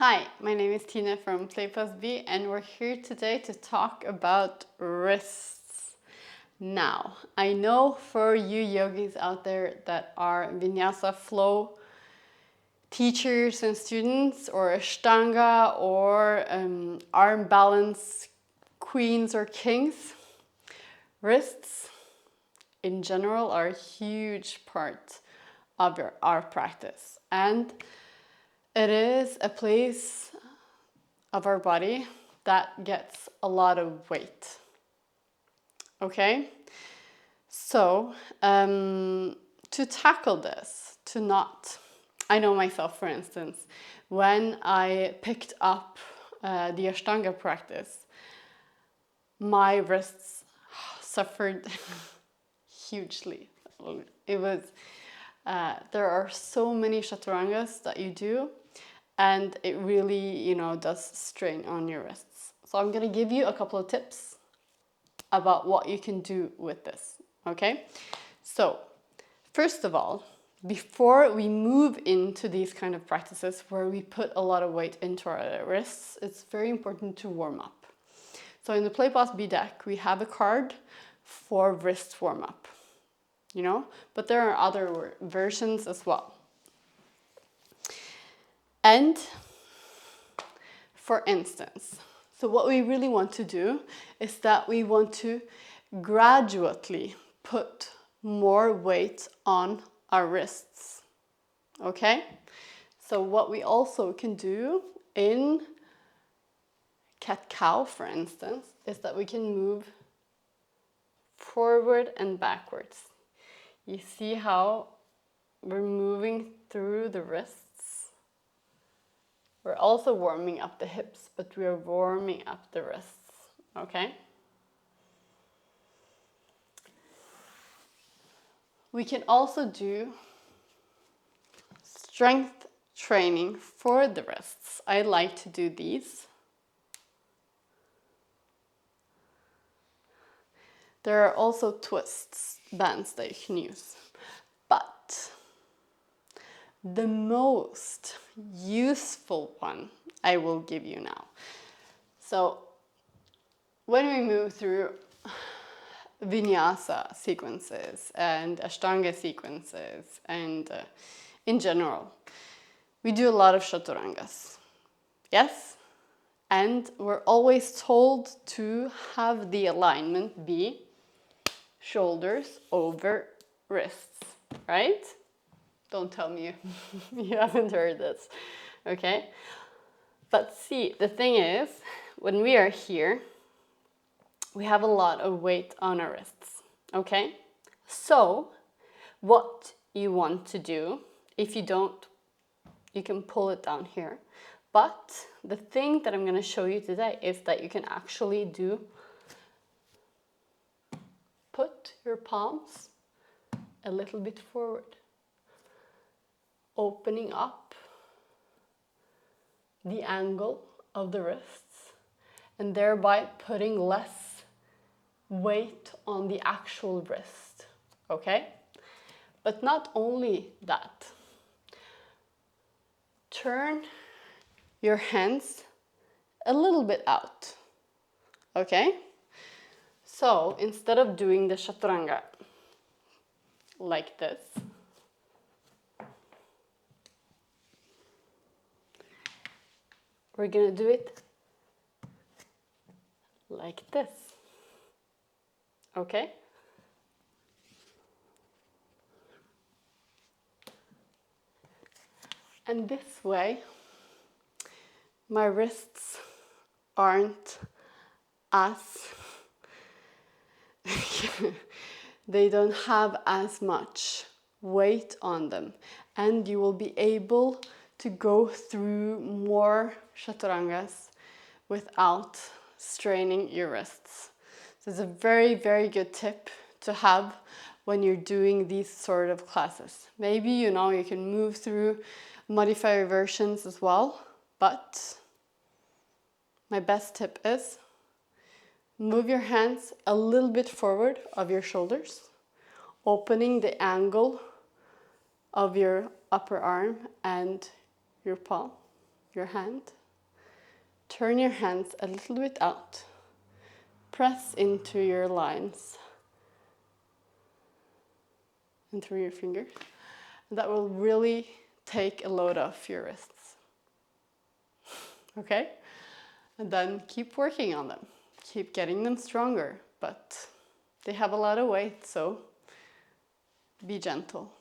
Hi, my name is Tina from Play Plus B, and we're here today to talk about wrists. Now, I know for you yogis out there that are vinyasa flow teachers and students, or ashtanga, or arm balance queens or kings, wrists in general are a huge part of our practice. And it is a place of our body that gets a lot of weight. Okay? So, to tackle this, I know myself, for instance, when I picked up the ashtanga practice, my wrists suffered hugely. It was, there are so many chaturangas that you do, and it really, does strain on your wrists. So I'm gonna give you a couple of tips about what you can do with this, okay? So, first of all, before we move into these kind of practices where we put a lot of weight into our wrists, it's very important to warm up. So in the Play Plus B deck, we have a card for wrist warm up, but there are other versions as well. And for instance, so what we really want to do is that we want to gradually put more weight on our wrists, okay? So what we also can do in cat-cow, for instance, is that we can move forward and backwards. You see how we're moving through the wrists? We're also warming up the hips, but we're warming up the wrists, okay? We can also do strength training for the wrists. I like to do these. There are also twists, bands that you can use. But the most useful one I will give you now. So when we move through vinyasa sequences and ashtanga sequences and in general, we do a lot of chaturangas. Yes? And we're always told to have the alignment be shoulders over wrists, right? Don't tell me you haven't heard this, okay? But see, the thing is, when we are here, we have a lot of weight on our wrists, okay? So, what you want to do, if you don't, you can pull it down here. But the thing that I'm going to show you today is that you can actually put your palms a little bit forward, opening up the angle of the wrists, and thereby putting less weight on the actual wrist, okay? But not only that, turn your hands a little bit out, okay? So instead of doing the chaturanga like this, we're gonna do it like this, okay? And this way, my wrists aren't as, they don't have as much weight on them, and you will be able to go through more chaturangas without straining your wrists. So it's a very, very good tip to have when you're doing these sort of classes. Maybe, you can move through modifier versions as well, but my best tip is move your hands a little bit forward of your shoulders, opening the angle of your upper arm and your palm. your hand. Turn your hands a little bit out. Press into your lines and through your fingers. That will really take a load off your wrists. Okay? And then keep working on them. Keep getting them stronger, but they have a lot of weight, so be gentle.